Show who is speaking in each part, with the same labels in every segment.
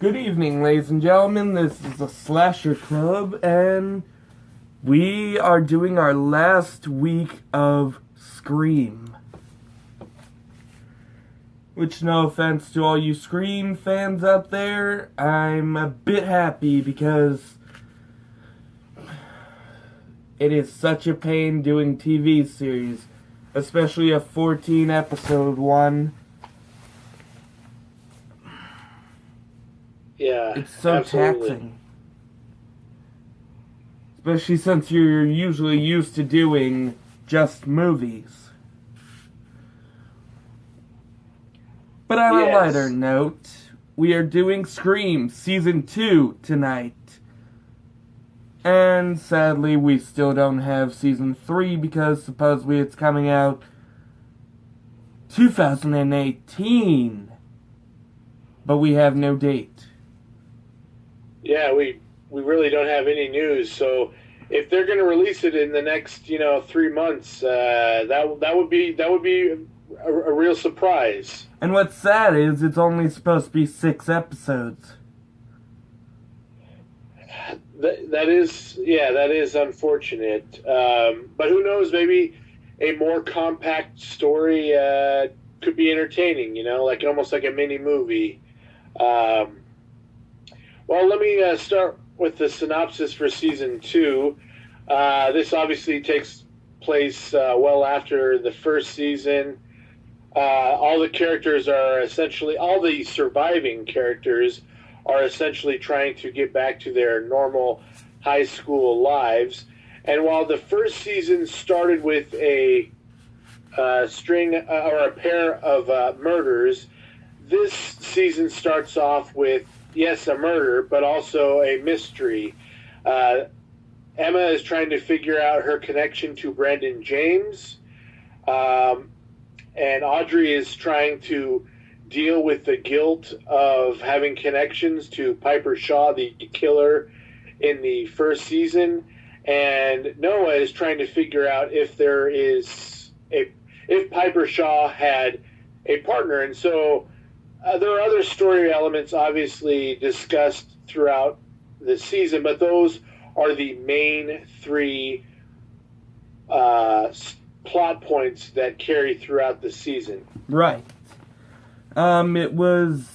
Speaker 1: Good evening, ladies and gentlemen. This is the Slasher Club, and we are doing our last week of Scream. Which, no offense to all you Scream fans out there, I'm a bit happy because it is such a pain doing TV series, especially a 14-episode one.
Speaker 2: Yeah,
Speaker 1: It's so
Speaker 2: absolutely.
Speaker 1: taxing. Especially since you're usually used to doing just movies. But on a
Speaker 2: Yes.
Speaker 1: lighter note, we are doing Scream Season 2 tonight. And sadly, we still don't have Season 3 because supposedly it's coming out 2018. But we have no date.
Speaker 2: Yeah, we really don't have any news. So if they're going to release it in the next 3 months, that would be a real surprise.
Speaker 1: And what's sad is it's only supposed to be 6 episodes.
Speaker 2: That is unfortunate. But who knows? Maybe a more compact story could be entertaining. Like almost like a mini movie. Well, let me start with the synopsis for season 2. This obviously takes place well after the first season. All the surviving characters are essentially trying to get back to their normal high school lives. And while the first season started with a string or a pair of murders, this season starts off with, yes, a murder, but also a mystery. Emma is trying to figure out her connection to Brandon James, and Audrey is trying to deal with the guilt of having connections to Piper Shaw, the killer in the first season, and Noah is trying to figure out if Piper Shaw had a partner. And so there are other story elements obviously discussed throughout the season, but those are the main 3 plot points that carry throughout the season.
Speaker 1: Right. It was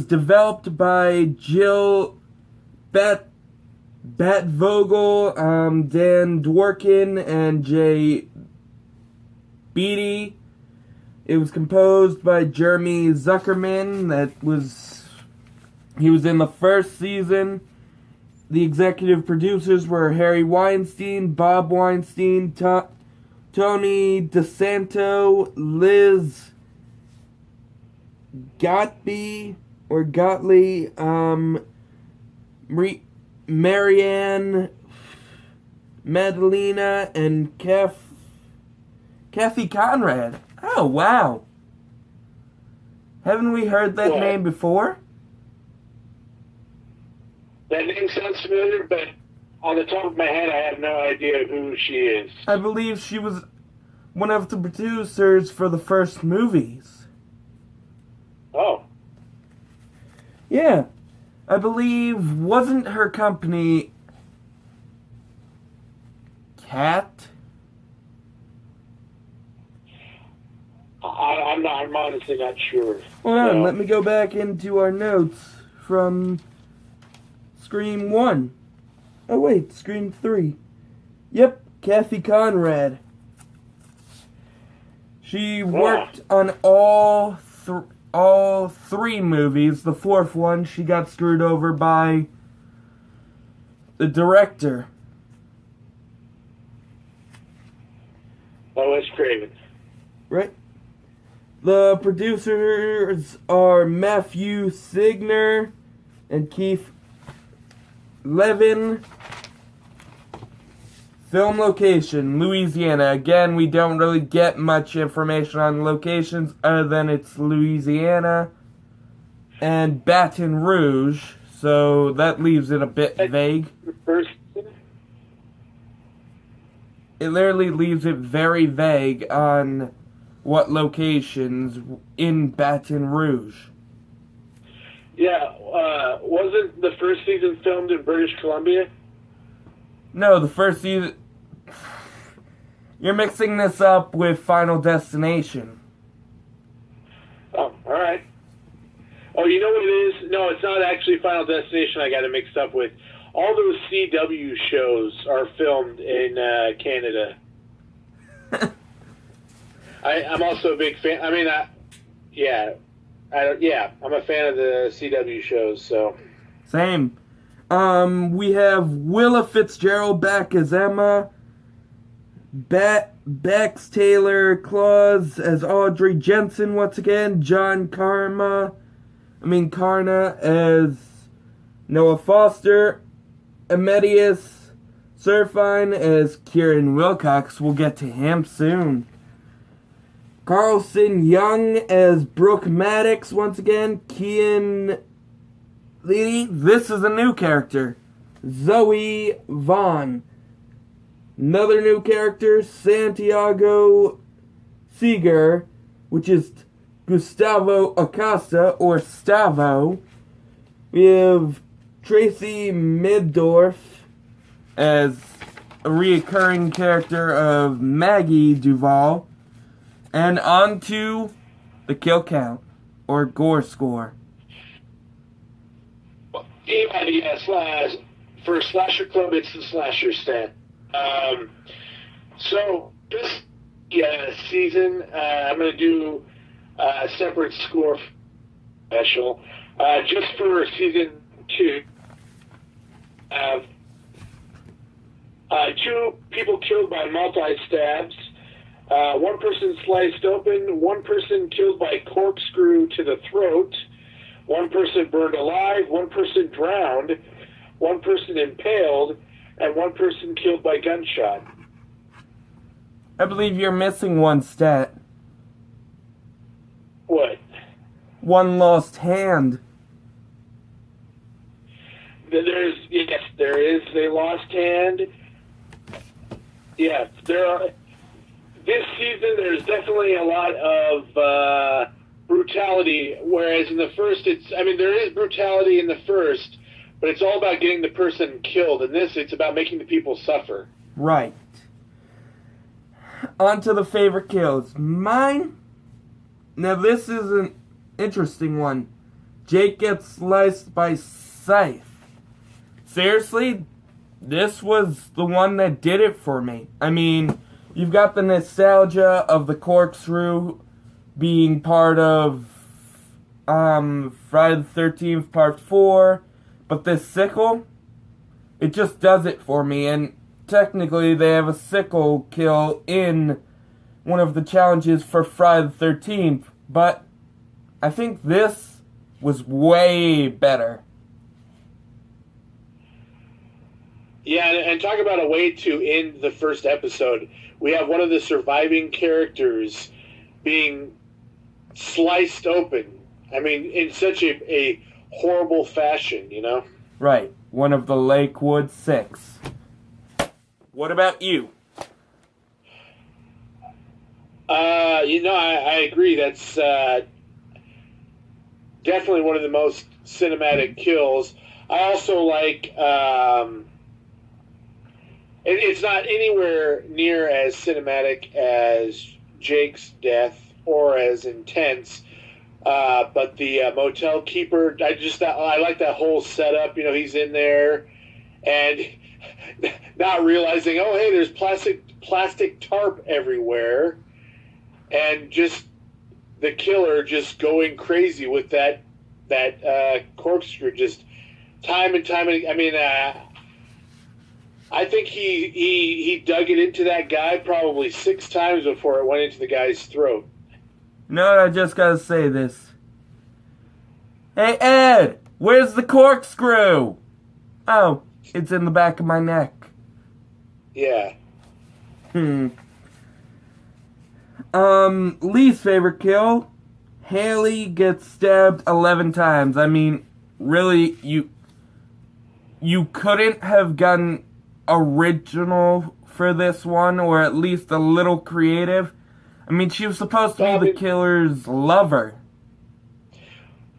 Speaker 1: developed by Jill Batvogel, Dan Dworkin, and Jay Beatty. It was composed by Jeremy Zuckerman. He was in the first season. The executive producers were Harry Weinstein, Bob Weinstein, Tony DeSanto, Liz Gottlieb, Marianne Madalena, and Kathy Conrad. Oh, wow. Haven't we heard that name before?
Speaker 2: That name sounds familiar, but on the top of my head, I have no idea who she is.
Speaker 1: I believe she was one of the producers for the first movies.
Speaker 2: Oh.
Speaker 1: Yeah. I believe, wasn't her company Cat?
Speaker 2: I'm honestly not sure.
Speaker 1: Hold on, let me go back into our notes from Scream 1. Oh wait, Scream 3. Yep, Kathy Conrad. She worked on all 3 movies. The 4th one, she got screwed over by the director.
Speaker 2: Wes Craven.
Speaker 1: Right. The producers are Matthew Signer and Keith Levin. Film location, Louisiana. Again, we don't really get much information on locations other than it's Louisiana and Baton Rouge, so that leaves it a bit vague. It literally leaves it very vague on what locations in Baton Rouge.
Speaker 2: Yeah, wasn't the first season filmed in British Columbia?
Speaker 1: No, the first season... You're mixing this up with Final Destination.
Speaker 2: Oh, all right. Oh, you know what it is? No, it's not actually Final Destination I got it mixed up with. All those CW shows are filmed in Canada. I'm also a big fan. I mean, I'm a fan of the CW shows. So
Speaker 1: Same. We have Willa Fitzgerald back as Emma. Bex Taylor Claus as Audrey Jensen once again. John Karna as Noah Foster. Emetius Surfine as Kieran Wilcox. We'll get to him soon. Carlson Young as Brooke Maddox once again. Kian Lee. This is a new character. Zoe Vaughn. Another new character, Santiago Seeger, which is Gustavo Acosta, or Stavo. We have Tracy Middorf as a reoccurring character of Maggie Duvall. And on to the kill count, or gore score.
Speaker 2: For Slasher Club, it's the Slasher stat. So this season, I'm going to do a separate score special. Just for season 2, 2 people killed by multi-stabs, 1 person sliced open, 1 person killed by corkscrew to the throat, 1 person burned alive, 1 person drowned, 1 person impaled, and 1 person killed by gunshot.
Speaker 1: I believe you're missing one stat.
Speaker 2: What?
Speaker 1: 1 lost hand.
Speaker 2: There is a lost hand. Yeah, there are. This season, there's definitely a lot of brutality, whereas in the first, there is brutality in the first, but it's all about getting the person killed. In this, it's about making the people suffer.
Speaker 1: Right. On to the favorite kills. Mine? Now this is an interesting one. Jake gets sliced by Scythe. Seriously, this was the one that did it for me. I mean, you've got the nostalgia of the corkscrew being part of Friday the 13th Part 4, but this sickle, it just does it for me. And technically they have a sickle kill in one of the challenges for Friday the 13th, but I think this was way better.
Speaker 2: Yeah, and talk about a way to end the first episode. We have one of the surviving characters being sliced open. I mean, in such a horrible fashion, you know?
Speaker 1: Right. One of the Lakewood Six. What about you?
Speaker 2: I agree. That's definitely one of the most cinematic kills. I also like... it's not anywhere near as cinematic as Jake's death or as intense, but the motel keeper, I like that whole setup. You know, he's in there and not realizing, oh, hey, there's plastic tarp everywhere, and just the killer just going crazy with that corkscrew, just time and time. I mean, I think he dug it into that guy probably 6 times before it went into the guy's throat.
Speaker 1: No, I just gotta say this. Hey, Ed! Where's the corkscrew? Oh, it's in the back of my neck.
Speaker 2: Yeah.
Speaker 1: Lee's favorite kill. Haley gets stabbed 11 times. I mean, really, you couldn't have gotten original for this one, or at least a little creative. I mean, she was supposed to be the killer's lover.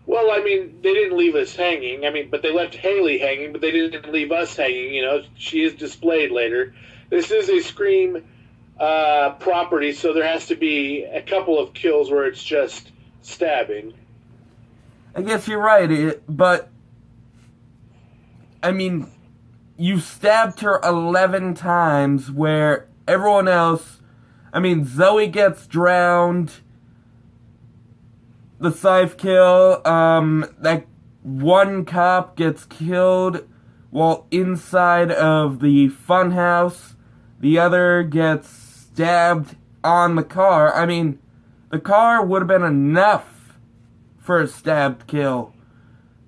Speaker 2: Well, I mean, they didn't leave us hanging. I mean, but they left Haley hanging, but they didn't leave us hanging. You know, she is displayed later. This is a Scream property, so there has to be a couple of kills where it's just stabbing.
Speaker 1: I guess you're right, but I mean, you stabbed her 11 times where everyone else, I mean, Zoe gets drowned, the scythe kill, that one cop gets killed while inside of the funhouse, the other gets stabbed on the car. I mean, the car would have been enough for a stabbed kill,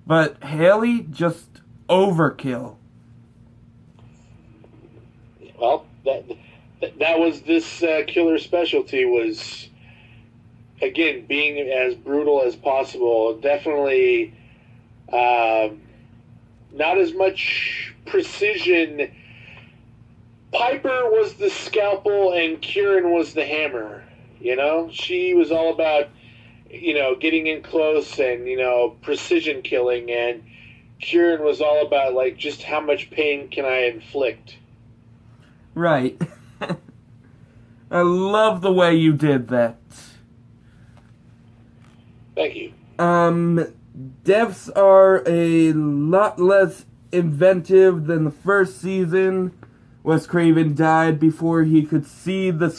Speaker 1: but Haley just overkill.
Speaker 2: Well, that was this killer's specialty, was, again, being as brutal as possible. Definitely not as much precision. Piper was the scalpel and Kieran was the hammer. You know, she was all about, you know, getting in close and, you know, precision killing, and Kieran was all about, like, just how much pain can I inflict.
Speaker 1: Right. I love the way you did that.
Speaker 2: Thank you.
Speaker 1: Deaths are a lot less inventive than the first season. Wes Craven died before he could see the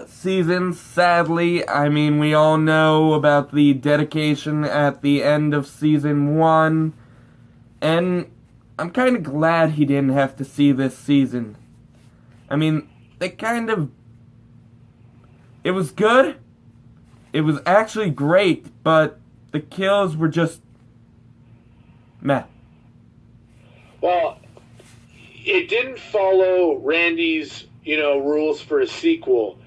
Speaker 1: season, sadly. I mean, we all know about the dedication at the end of season 1. And I'm kind of glad he didn't have to see this season. I mean, it was good. It was actually great, but the kills were just meh.
Speaker 2: Well, it didn't follow Randy's, you know, rules for a sequel.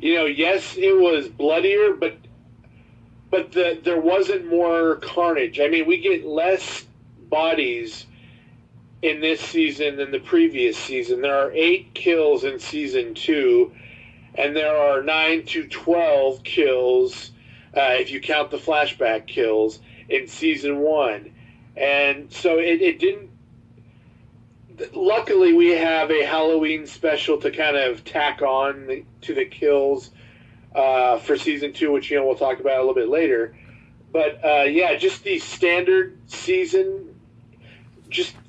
Speaker 2: You know, yes, it was bloodier, but there wasn't more carnage. I mean, we get less bodies in this season than the previous season. There are 8 kills in season 2, and there are 9 to 12 kills, if you count the flashback kills, in season 1. And so it didn't... Luckily, we have a Halloween special to kind of tack on to the kills for season 2, which, you know, we'll talk about a little bit later. But, yeah, just the standard season...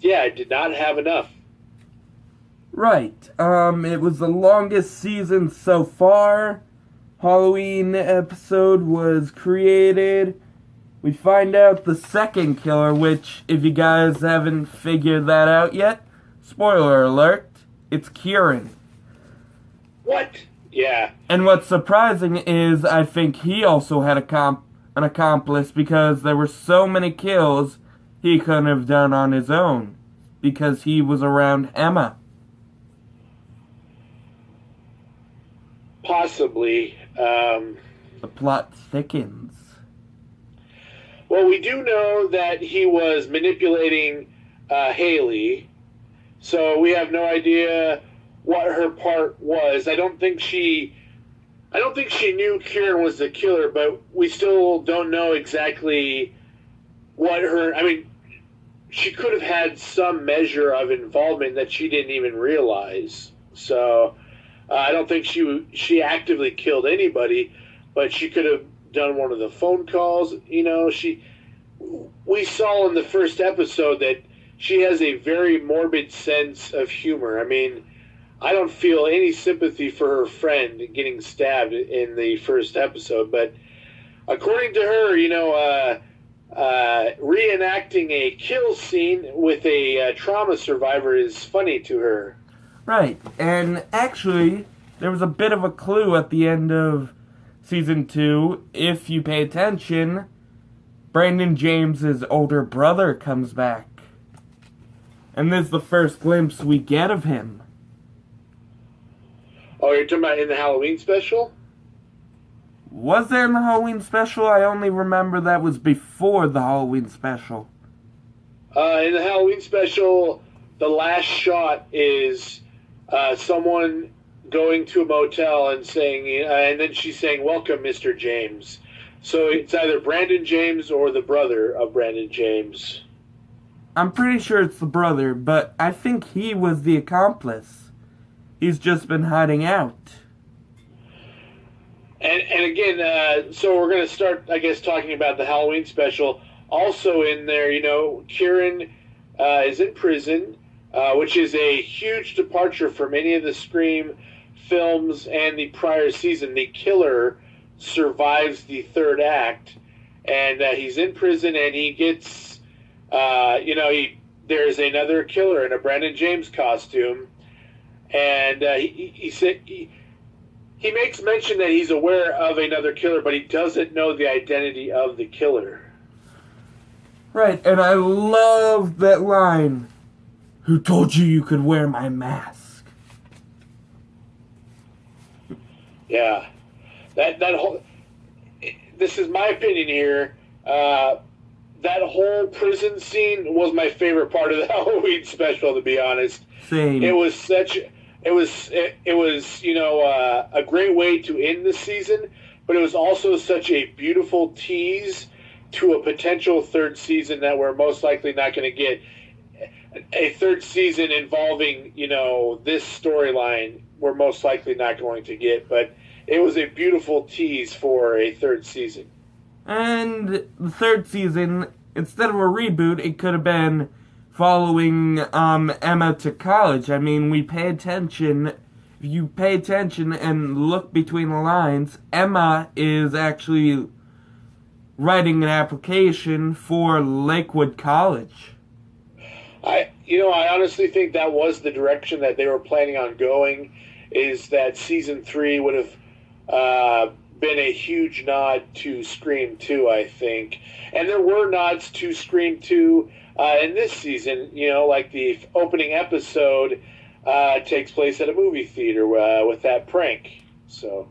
Speaker 2: it did not have enough.
Speaker 1: Right. It was the longest season so far. Halloween episode was created. We find out the second killer, which, if you guys haven't figured that out yet, spoiler alert, it's Kieran.
Speaker 2: What? Yeah.
Speaker 1: And what's surprising is I think he also had an accomplice, because there were so many kills he couldn't have done on his own, because he was around Emma.
Speaker 2: Possibly.
Speaker 1: The plot thickens.
Speaker 2: Well, we do know that he was manipulating Haley, so we have no idea what her part was. I don't think she knew Kieran was the killer, but we still don't know exactly what her... I mean, she could have had some measure of involvement that she didn't even realize. So I don't think she actively killed anybody, but she could have done one of the phone calls. You know, we saw in the first episode that she has a very morbid sense of humor. I mean, I don't feel any sympathy for her friend getting stabbed in the first episode, but according to her, you know, reenacting a kill scene with a trauma survivor is funny to her.
Speaker 1: Right, and actually, there was a bit of a clue at the end of season 2. If you pay attention, Brandon James's older brother comes back. And this is the first glimpse we get of him.
Speaker 2: Oh, you're talking about in the Halloween special?
Speaker 1: Was there in the Halloween special? I only remember that was before the Halloween special.
Speaker 2: In the Halloween special, the last shot is someone going to a motel and saying, and then she's saying, "Welcome, Mr. James." So it's either Brandon James or the brother of Brandon James.
Speaker 1: I'm pretty sure it's the brother, but I think he was the accomplice. He's just been hiding out.
Speaker 2: And again, so we're going to start, I guess, talking about the Halloween special. Also in there, Kieran is in prison, which is a huge departure from any of the Scream films and the prior season. The killer survives the third act, and he's in prison, and he gets, there's another killer in a Brandon James costume, and he makes mention that he's aware of another killer, but he doesn't know the identity of the killer.
Speaker 1: Right, and I love that line. Who told you you could wear my mask?
Speaker 2: Yeah. That whole... This is my opinion here. That whole prison scene was my favorite part of the Halloween special, to be honest.
Speaker 1: Same.
Speaker 2: It was such... It was a great way to end the season, but it was also such a beautiful tease to a potential third season that we're most likely not going to get. A third season involving, this storyline, we're most likely not going to get, but it was a beautiful tease for a third season.
Speaker 1: And the third season, instead of a reboot, it could have been following Emma to college. I mean, we pay attention. If you pay attention and look between the lines, Emma is actually writing an application for Lakewood College.
Speaker 2: I honestly think that was the direction that they were planning on going, is that season 3 would have been a huge nod to Scream 2, I think. And there were nods to Scream 2 in this season, like the opening episode takes place at a movie theater with that prank. So,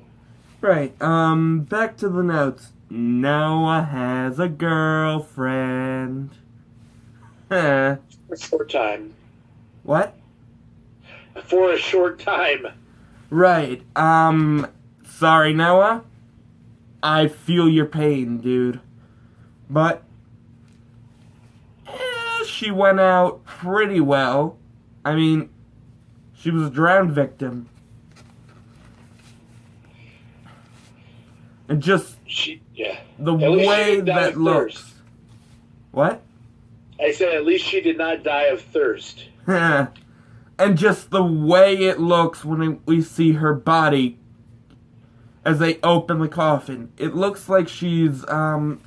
Speaker 1: right. Back to the notes. Noah has a girlfriend.
Speaker 2: For a short time.
Speaker 1: What?
Speaker 2: For a short time.
Speaker 1: Right. Sorry, Noah. I feel your pain, dude. But she went out pretty well. I mean, she was a drowned victim. And just the way that looks. What?
Speaker 2: I said at least she did not die of thirst.
Speaker 1: And just the way it looks when we see her body as they open the coffin. It looks like she's, it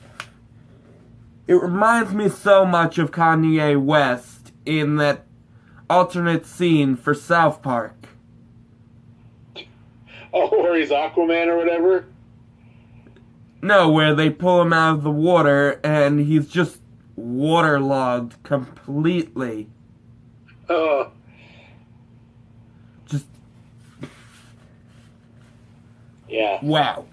Speaker 1: reminds me so much of Kanye West in that alternate scene for South Park.
Speaker 2: Oh, where he's Aquaman or whatever?
Speaker 1: No, where they pull him out of the water and he's just waterlogged completely. Just...
Speaker 2: Yeah.
Speaker 1: Wow.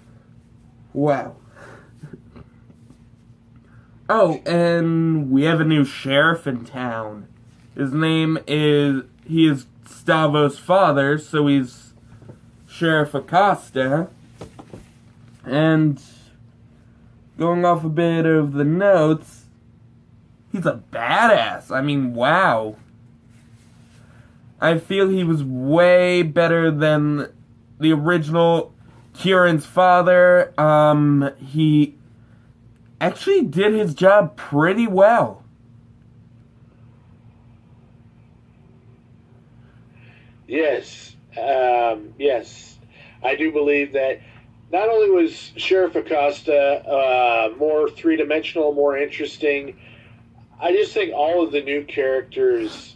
Speaker 1: Oh, and we have a new sheriff in town. His name is... He is Stavo's father, so he's Sheriff Acosta. And going off a bit of the notes, he's a badass. I mean, wow. I feel he was way better than the original Kieran's father. He actually did his job pretty well.
Speaker 2: Yes. Yes. I do believe that not only was Sheriff Acosta more three-dimensional, more interesting, I just think all of the new characters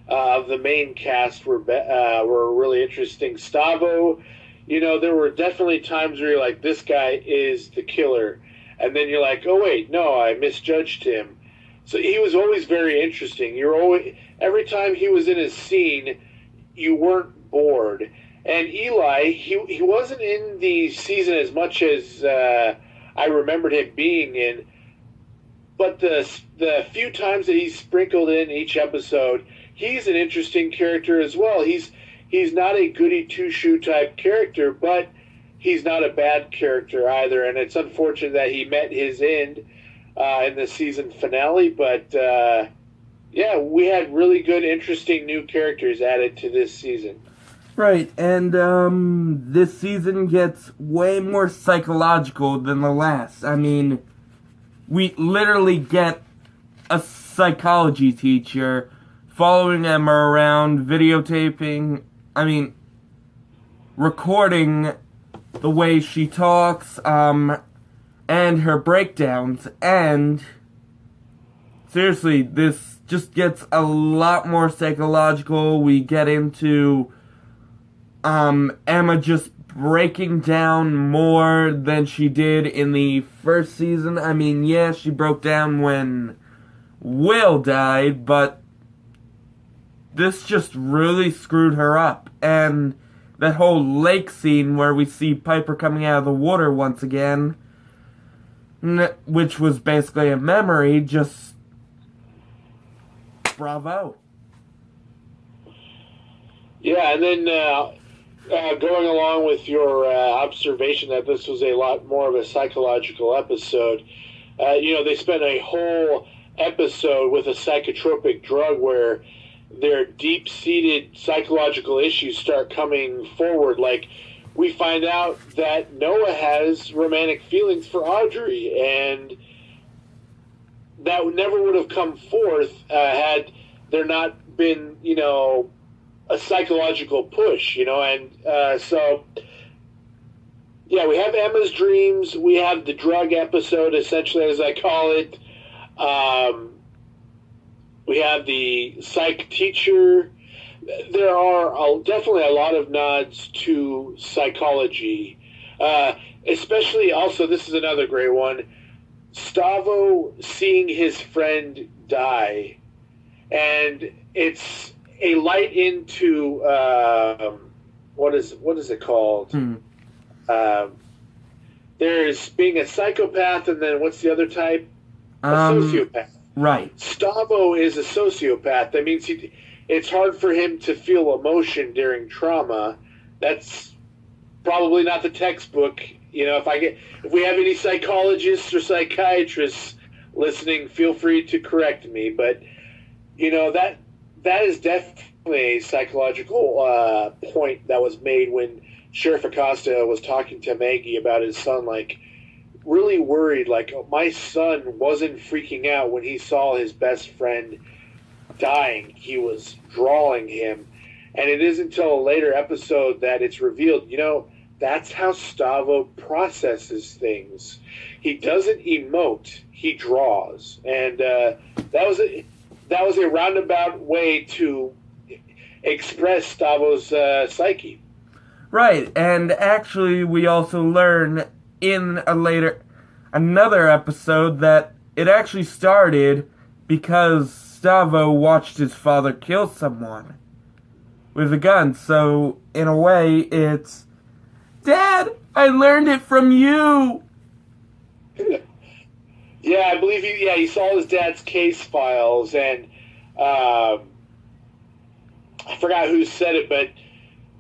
Speaker 2: of the main cast were really interesting. Stavo, there were definitely times where you're like, this guy is the killer. And then you're like, oh, wait, no, I misjudged him. So he was always very interesting. Every time he was in a scene, you weren't bored. And Eli, he wasn't in the season as much as I remembered him being in, but the few times that he's sprinkled in each episode, he's an interesting character as well. He's not a goody two-shoe type character, but he's not a bad character either, and it's unfortunate that he met his end in the season finale. But yeah, we had really good, interesting new characters added to this season.
Speaker 1: Right, and this season gets way more psychological than the last. I mean, we literally get a psychology teacher following Emma around, recording the way she talks, and her breakdowns, and seriously, this just gets a lot more psychological. We get into Emma just breaking down more than she did in the first season. I mean, yeah, she broke down when Will died, but this just really screwed her up. And that whole lake scene where we see Piper coming out of the water once again, which was basically a memory, just bravo. Yeah,
Speaker 2: and then going along with your observation that this was a lot more of a psychological episode, they spent a whole episode with a psychotropic drug where their deep-seated psychological issues start coming forward. Like, we find out that Noah has romantic feelings for Audrey, and that never would have come forth had there not been, a psychological push, and so, yeah, we have Emma's dreams, we have the drug episode, essentially, as I call it, we have the psych teacher. There are definitely a lot of nods to psychology, especially also, this is another great one, Stavo seeing his friend die, and it's a light into what is it called? There's being a psychopath, and then what's the other type? A sociopath.
Speaker 1: Right.
Speaker 2: Stavo is a sociopath. That means it's hard for him to feel emotion during trauma. That's probably not the textbook. If we have any psychologists or psychiatrists listening, feel free to correct me. But that is definitely a psychological point that was made when Sheriff Acosta was talking to Maggie about his son, like, really worried, like, my son wasn't freaking out when he saw his best friend dying. He was drawing him. And it isn't until a later episode that it's revealed, that's how Stavo processes things. He doesn't emote, he draws. And that was a roundabout way to express Stavo's psyche.
Speaker 1: Right, and actually we also learn in another episode that it actually started because Stavo watched his father kill someone with a gun. So, in a way, it's, Dad, I learned it from you.
Speaker 2: Yeah, I believe he saw his dad's case files, and I forgot who said it, but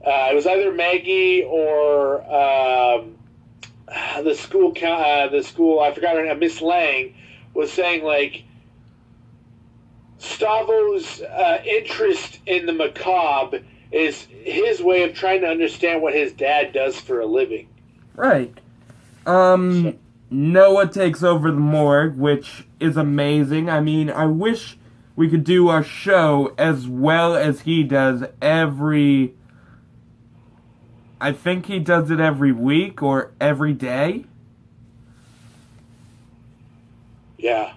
Speaker 2: it was either Maggie or the school, I forgot her name, Miss Lang, was saying, like, Stavo's interest in the macabre is his way of trying to understand what his dad does for a living.
Speaker 1: Right. Noah takes over the morgue, which is amazing. I mean, I wish we could do our show as well as he does I think he does it every week or every day.
Speaker 2: Yeah.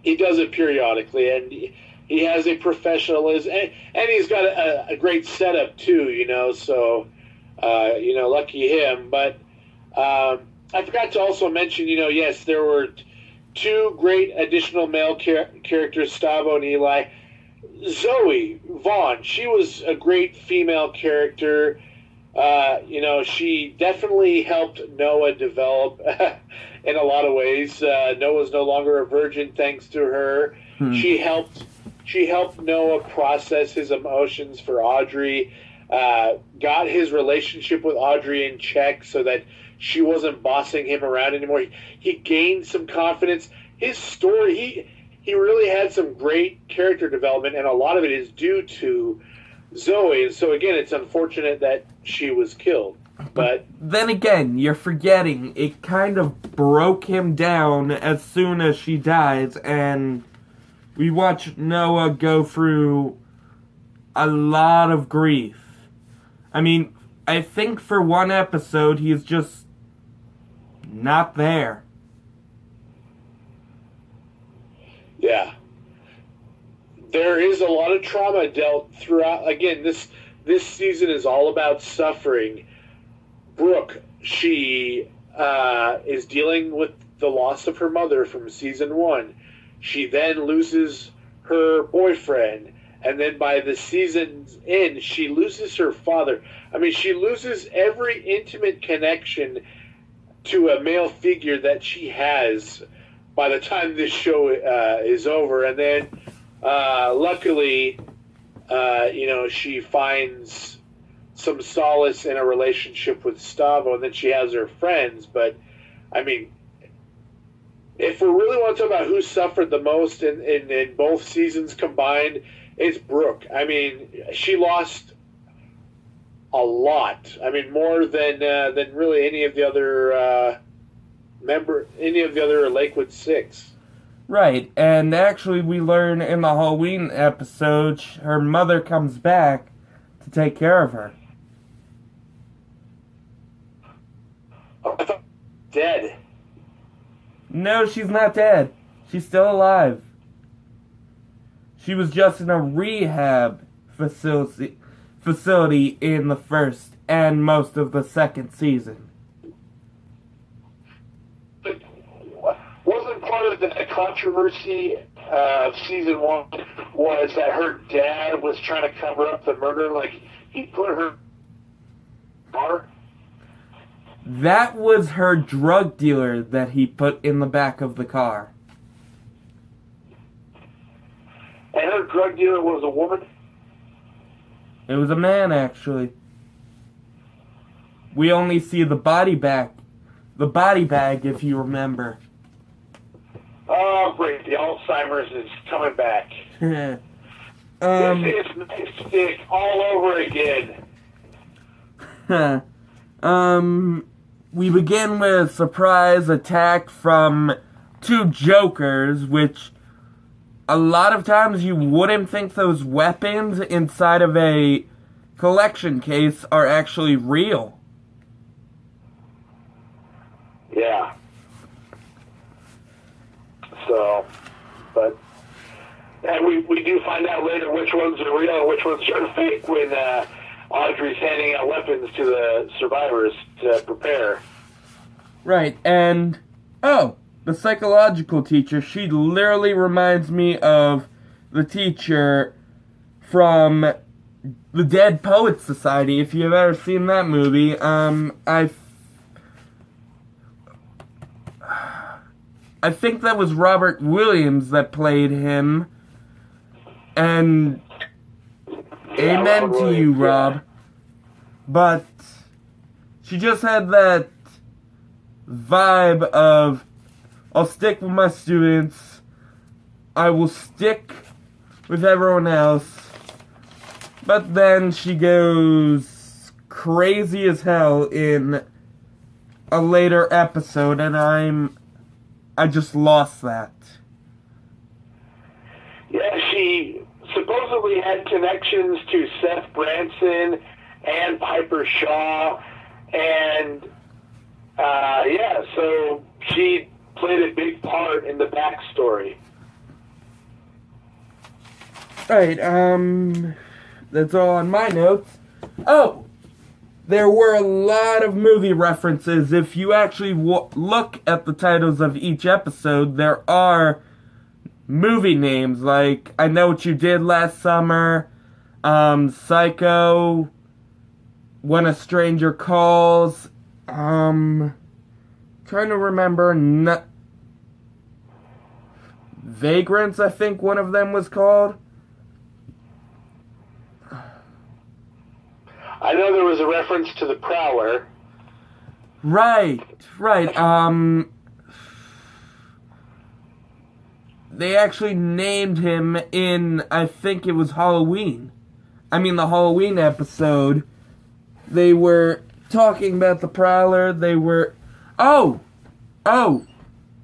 Speaker 2: He does it periodically, and he has a professionalism, and he's got a great setup too, so, lucky him. But I forgot to also mention, yes, there were two great additional male characters, Stavo and Eli. Zoe Vaughn, she was a great female character. She definitely helped Noah develop in a lot of ways. Noah's no longer a virgin thanks to her. She helped Noah process his emotions for Audrey. got his relationship with Audrey in check so that she wasn't bossing him around anymore. He gained some confidence. His story, he really had some great character development, and a lot of it is due to Zoe. So again, it's unfortunate that she was killed. But
Speaker 1: then again, you're forgetting it kind of broke him down as soon as she dies, and we watch Noah go through a lot of grief. I mean, I think for one episode, he's just not there.
Speaker 2: Yeah. There is a lot of trauma dealt throughout. Again, this season is all about suffering. Brooke, she is dealing with the loss of her mother from season 1. She then loses her boyfriend. And then by the season's end, she loses her father. I mean, she loses every intimate connection to a male figure that she has by the time this show is over. And then, luckily, she finds some solace in a relationship with Stavo, and then she has her friends. But, I mean, if we really want to talk about who suffered the most in both seasons combined, it's Brooke. I mean, she lost a lot. I mean, more than really any of the other Lakewood Six.
Speaker 1: Right, and actually we learn in the Halloween episode her mother comes back to take care of her.
Speaker 2: Oh, I thought dead.
Speaker 1: No, she's not dead. She's still alive. She was just in a rehab facility in the first and most of the second season.
Speaker 2: But wasn't part of the controversy of season 1 was that her dad was trying to cover up the murder? Like, he put her in the car?
Speaker 1: That was her drug dealer that he put in the back of the car.
Speaker 2: And her drug dealer was a woman?
Speaker 1: It was a man, actually. We only see the body bag, if you remember.
Speaker 2: Oh, great. The Alzheimer's is coming back. It's Nightstick all over again.
Speaker 1: We begin with a surprise attack from 2 Jokers, which a lot of times you wouldn't think those weapons inside of a collection case are actually real.
Speaker 2: Yeah. So, but, and we do find out later which ones are real and which ones are fake when Audrey's handing out weapons to the survivors to prepare.
Speaker 1: Right, and, the psychological teacher, she literally reminds me of the teacher from the Dead Poets Society, if you've ever seen that movie. I think that was Robert Williams that played him, and amen to you, Rob. But she just had that vibe of, I'll stick with my students, I will stick with everyone else, but then she goes crazy as hell in a later episode, and I just lost that.
Speaker 2: Yeah, she supposedly had connections to Seth Branson and Piper Shaw, and so she played a big part in the backstory.
Speaker 1: Right, that's all on my notes. Oh, there were a lot of movie references. If you actually look at the titles of each episode, there are movie names, like I Know What You Did Last Summer, Psycho, When a Stranger Calls, trying to remember, Vagrants, I think one of them was called.
Speaker 2: I know there was a reference to the Prowler.
Speaker 1: Right. They actually named him in, I think it was Halloween. I mean, the Halloween episode. They were talking about the Prowler. They were... Oh!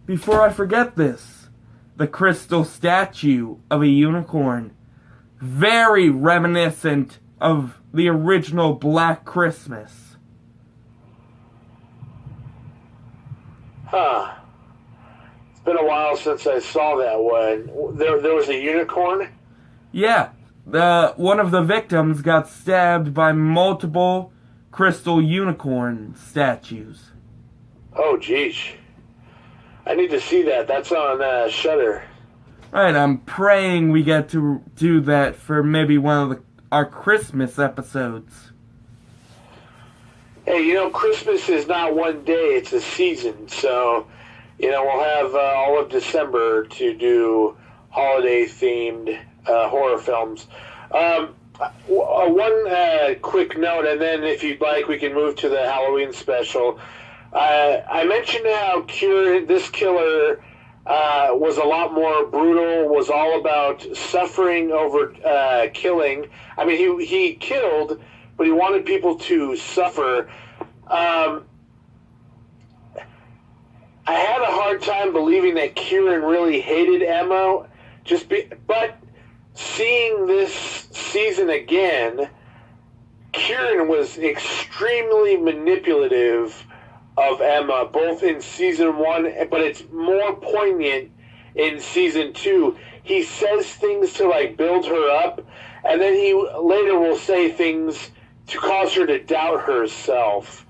Speaker 1: Before I forget this. The crystal statue of a unicorn. Very reminiscent of the original Black Christmas.
Speaker 2: Huh. It's been a while since I saw that one. There was a unicorn?
Speaker 1: Yeah. One of the victims got stabbed by multiple crystal unicorn statues.
Speaker 2: Oh, geez. I need to see that. That's on Shudder.
Speaker 1: Right, I'm praying we get to do that for maybe one of our Christmas episodes.
Speaker 2: Hey, Christmas is not one day, it's a season. So, we'll have all of December to do holiday-themed horror films. One quick note, and then if you'd like, we can move to the Halloween special. I mentioned how this killer was a lot more brutal, was all about suffering over killing. I mean, he killed, but he wanted people to suffer. I had a hard time believing that Kieran really hated Emma, but seeing this season again, Kieran was extremely manipulative of Emma, both in season 1, but it's more poignant in season 2. He says things to build her up, and then he later will say things to cause her to doubt herself.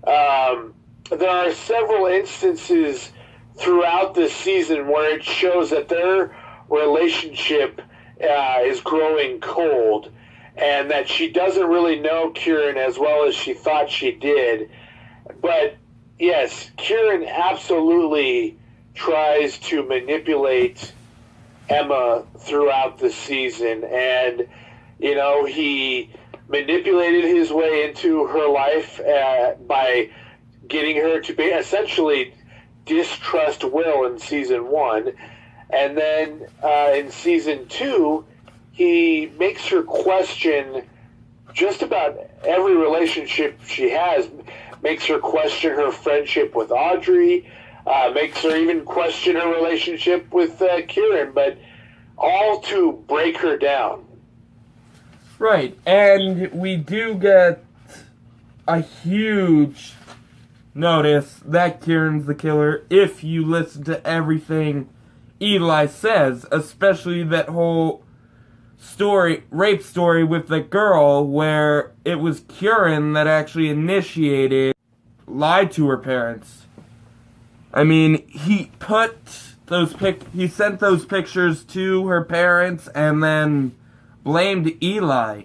Speaker 2: There are several instances throughout this season where it shows that their relationship is growing cold, and that she doesn't really know Kieran as well as she thought she did. But yes, Kieran absolutely tries to manipulate Emma throughout the season, and he manipulated his way into her life by getting her to be essentially distrust Will in season 1, and then in season 2 he makes her question just about every relationship she has, makes her question her friendship with Audrey, makes her even question her relationship with Kieran, but all to break her down.
Speaker 1: Right, and we do get a huge notice that Kieran's the killer if you listen to everything Eli says, especially that whole rape story with the girl where it was Kieran that actually lied to her parents. I mean, he sent those pictures to her parents and then blamed Eli.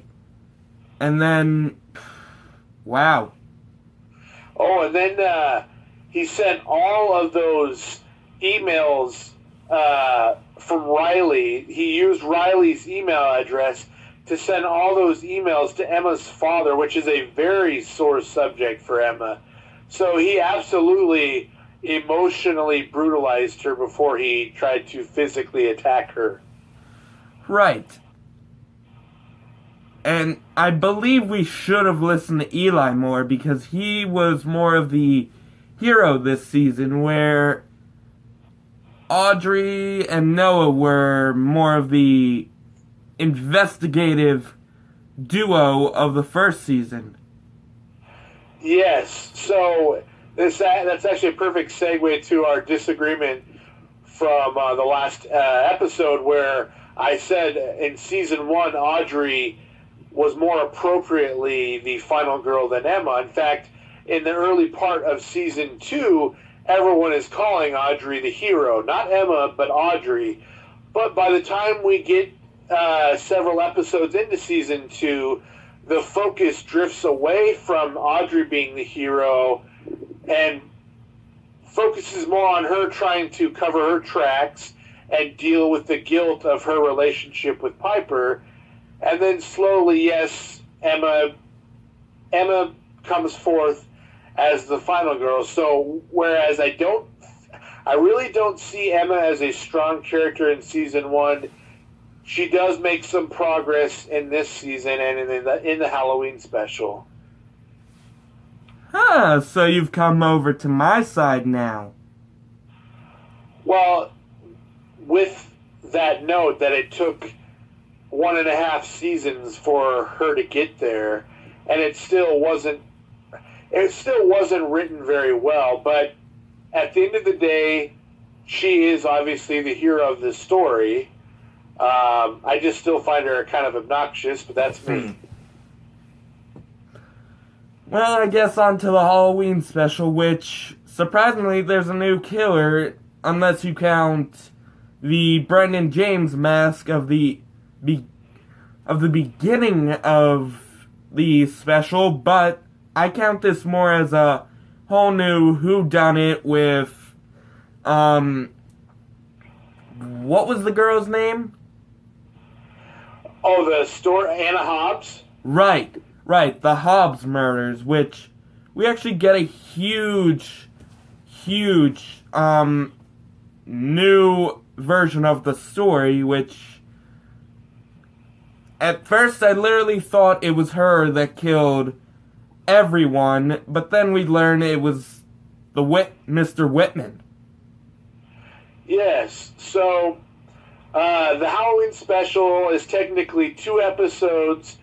Speaker 1: And then, wow.
Speaker 2: Oh, and then he sent all of those emails from Riley. He used Riley's email address to send all those emails to Emma's father, which is a very sore subject for Emma. So he absolutely emotionally brutalized her before he tried to physically attack her.
Speaker 1: Right. And I believe we should have listened to Eli more, because he was more of the hero this season, where Audrey and Noah were more of the investigative duo of the first season.
Speaker 2: Yes, so that's actually a perfect segue to our disagreement from the last episode, where I said in season 1 Audrey was more appropriately the final girl than Emma. In fact, in the early part of season 2, everyone is calling Audrey the hero. Not Emma, but Audrey. But by the time we get several episodes into season 2, the focus drifts away from Audrey being the hero and focuses more on her trying to cover her tracks and deal with the guilt of her relationship with Piper. And then slowly, yes, Emma Emma comes forth as the final girl. So whereas I really don't see Emma as a strong character in season 1. She does make some progress in this season and in the Halloween special.
Speaker 1: Huh, so you've come over to my side now.
Speaker 2: Well, with that note that it took 1.5 seasons for her to get there, and it still wasn't written very well, but at the end of the day, she is obviously the hero of this story. I just still find her kind of obnoxious, but that's me.
Speaker 1: Well, I guess on to the Halloween special, which, surprisingly, there's a new killer, unless you count the Brendan James mask of the beginning of the special, but I count this more as a whole new whodunit with, what was the girl's name?
Speaker 2: Oh, the story, Anna Hobbs?
Speaker 1: Right, the Hobbs murders, which we actually get a huge, new version of the story, which at first I literally thought it was her that killed everyone, but then we learn it was Mr. Whitman.
Speaker 2: Yes, so the Halloween special is technically 2 episodes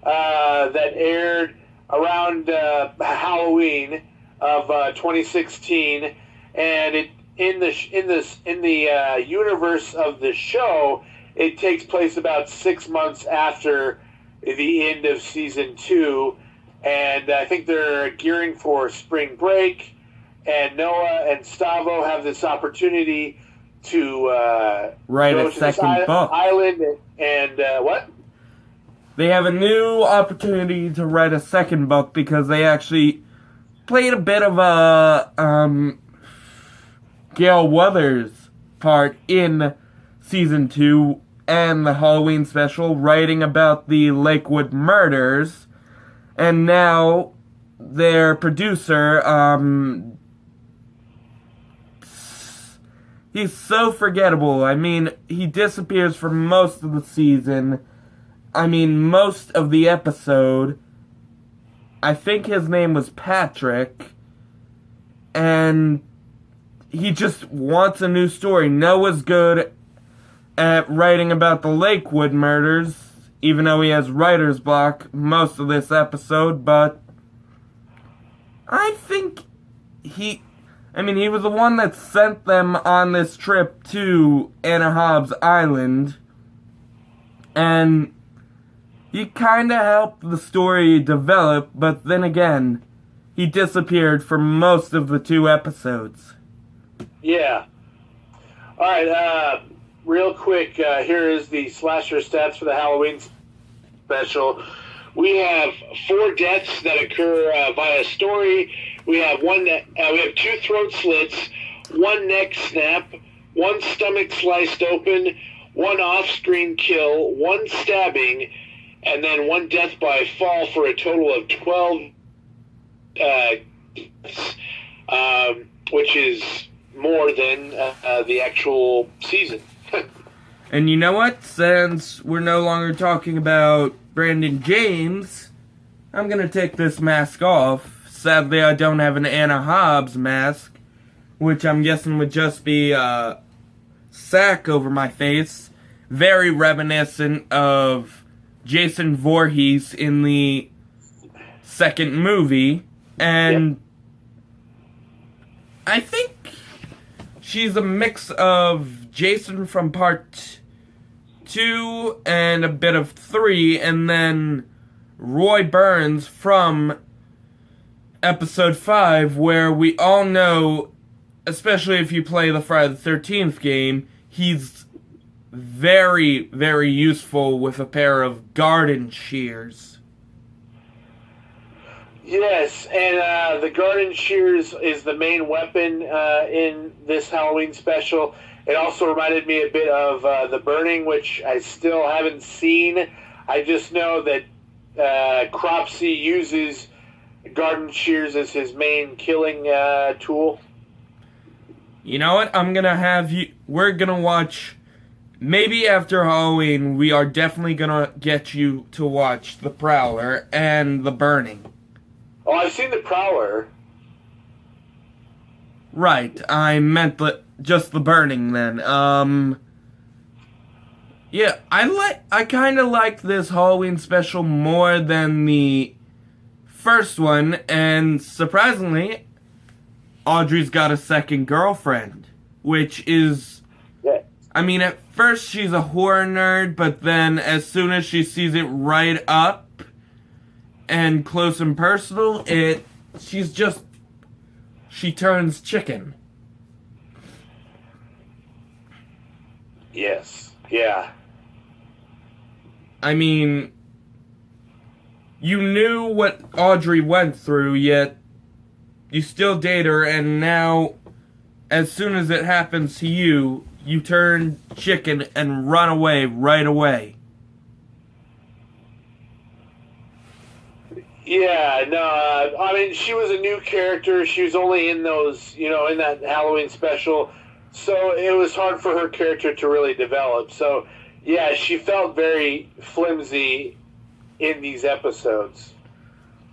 Speaker 2: that aired around Halloween of 2016, and in the universe of the show, it takes place about 6 months after the end of season 2, and I think they're gearing for spring break, and Noah and Stavo have this opportunity to
Speaker 1: write
Speaker 2: go
Speaker 1: a
Speaker 2: to
Speaker 1: second
Speaker 2: this
Speaker 1: book.
Speaker 2: island and what?
Speaker 1: They have a new opportunity to write a second book because they actually played a bit of a Gail Weathers part in season 2 and the Halloween special, writing about the Lakewood murders, and now their producer, he's so forgettable. I mean, he disappears for most of the season. I mean, most of the episode. I think his name was Patrick. And he just wants a new story. Noah's good at writing about the Lakewood murders, even though he has writer's block most of this episode, but I think he was the one that sent them on this trip to Anna Hobbs Island, and he kind of helped the story develop, but then again, he disappeared for most of the 2 episodes.
Speaker 2: Yeah. All right, real quick, here is the slasher stats for the Halloween special. We have 4 deaths that occur via story. We have 2 throat slits, 1 neck snap, 1 stomach sliced open, 1 off-screen kill, 1 stabbing, and then 1 death by fall for a total of 12 deaths, which is more than the actual season.
Speaker 1: And you know what? Since we're no longer talking about Brandon James, I'm gonna take this mask off. Sadly, I don't have an Anna Hobbs mask, which I'm guessing would just be a sack over my face. Very reminiscent of Jason Voorhees in the second movie. And yep. I think she's a mix of Jason from part 2 and a bit of 3, and then Roy Burns from episode 5, where we all know, especially if you play the Friday the 13th game, he's very, very useful with a pair of garden shears.
Speaker 2: Yes, and the garden shears is the main weapon in this Halloween special. It also reminded me a bit of The Burning, which I still haven't seen. I just know that Cropsey uses garden shears as his main killing tool.
Speaker 1: You know what? We're gonna watch. Maybe after Halloween, we are definitely gonna get you to watch The Prowler and The Burning.
Speaker 2: Oh, I've seen The Prowler.
Speaker 1: Right, I meant just The Burning then. Yeah, I kind of like this Halloween special more than the first one, and surprisingly, Audrey's got a second girlfriend, which is,
Speaker 2: Yeah.
Speaker 1: I mean, at first she's a horror nerd, but then as soon as she sees it right up and close and personal, she turns chicken.
Speaker 2: Yes. Yeah.
Speaker 1: I mean, you knew what Audrey went through, yet you still date her, and now, as soon as it happens to you, you turn chicken and run away right away.
Speaker 2: Yeah, no, I mean, she was a new character. She was only in those, in that Halloween special. So it was hard for her character to really develop. So, yeah, she felt very flimsy in these episodes.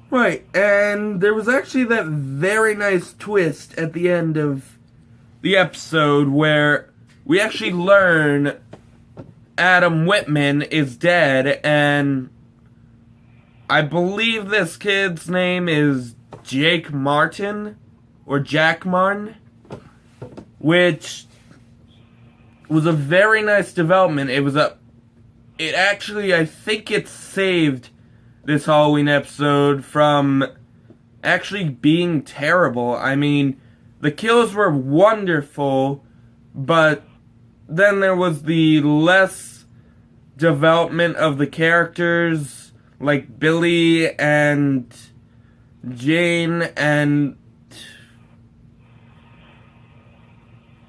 Speaker 1: Right, and there was actually that very nice twist at the end of the episode where we actually learn Adam Whitman is dead, and I believe this kid's name is Jake Martin, or Jack Martin, which was a very nice development. It actually, I think it saved this Halloween episode from actually being terrible. I mean, the kills were wonderful, but then there was the less development of the characters, like Billy and Jane and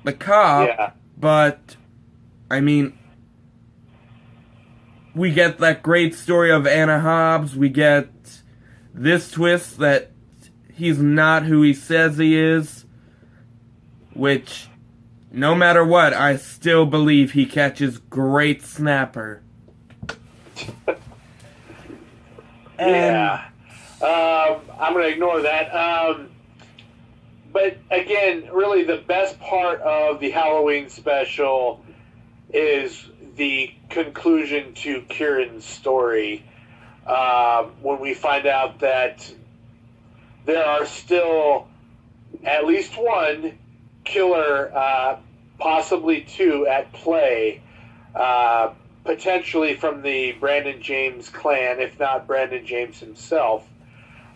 Speaker 1: the cop.
Speaker 2: Yeah.
Speaker 1: But, I mean, we get that great story of Anna Hobbs. We get this twist that he's not who he says he is. Which, no matter what, I still believe he catches great snapper.
Speaker 2: Yeah. I'm going to ignore that. But again, really the best part of the Halloween special is the conclusion to Kieran's story. When we find out that there are still at least one killer, possibly two, at play, potentially from the Brandon James clan, if not Brandon James himself.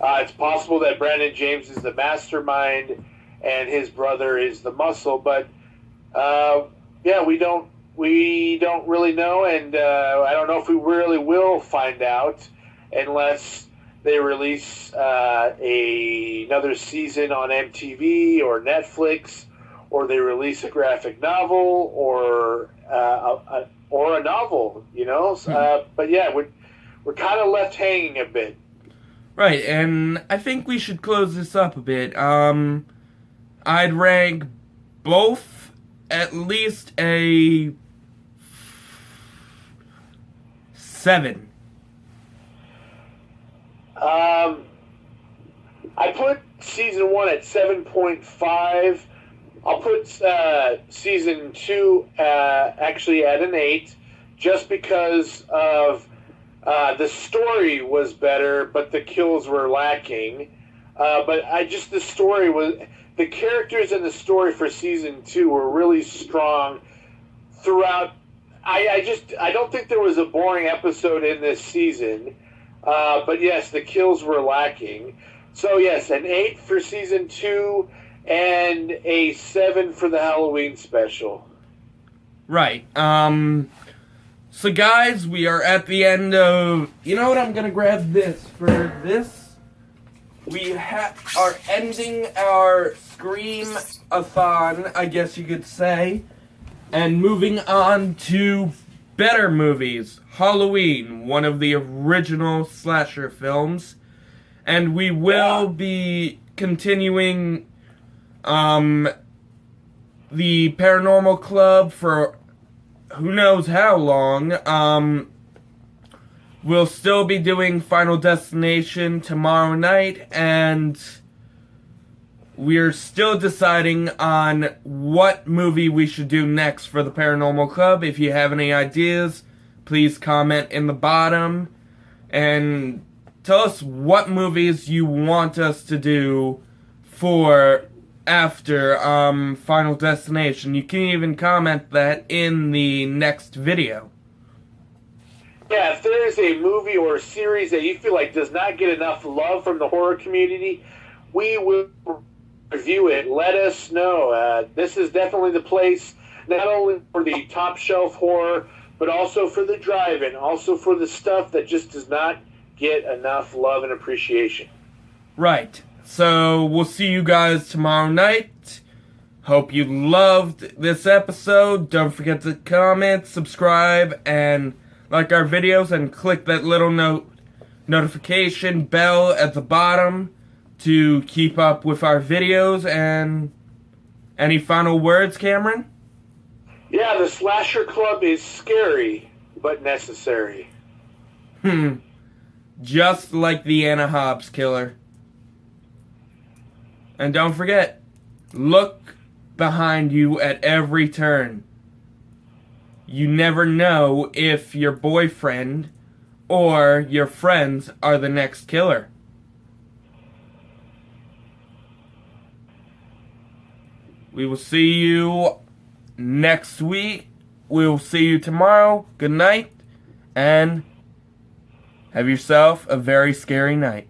Speaker 2: It's possible that Brandon James is the mastermind and his brother is the muscle, but yeah, we don't really know, and I don't know if we really will find out unless they release another season on MTV or Netflix, or they release a graphic novel or a novel, But yeah, we're kind of left hanging a bit.
Speaker 1: Right, and I think we should close this up a bit. I'd rank both at least a 7.
Speaker 2: I put season 1 at 7.5. I'll put season 2 actually at an 8, just because of the story was better, but the kills were lacking. But the characters in the story for season 2 were really strong throughout. I don't think there was a boring episode in this season. But yes, the kills were lacking. So yes, an 8 for season 2 and a 7 for the Halloween special.
Speaker 1: Right. So guys, we are at the end of... You know what? I'm gonna grab this for this. We are ending our Scream-a-thon, I guess you could say, and moving on to better movies. Halloween, one of the original slasher films. And we will be continuing the Paranormal Club for who knows how long. We'll still be doing Final Destination tomorrow night, and we're still deciding on what movie we should do next for the Paranormal Club. If you have any ideas, please comment in the bottom and tell us what movies you want us to do for after Final Destination. You can even comment that in the next video.
Speaker 2: Yeah, if there's a movie or a series that you feel like does not get enough love from the horror community, we will review it. Let us know. This is definitely the place, not only for the top shelf horror, but also for the drive-in, also for the stuff that just does not get enough love and appreciation.
Speaker 1: Right. So we'll see you guys tomorrow night. Hope you loved this episode. Don't forget to comment, subscribe, and like our videos, and click that little notification bell at the bottom to keep up with our videos. And any final words, Cameron?
Speaker 2: Yeah, the Slasher Club is scary, but necessary.
Speaker 1: Just like the Anna Hobbs killer. And don't forget, look behind you at every turn. You never know if your boyfriend or your friends are the next killer. We will see you next week. We will see you tomorrow. Good night, and have yourself a very scary night.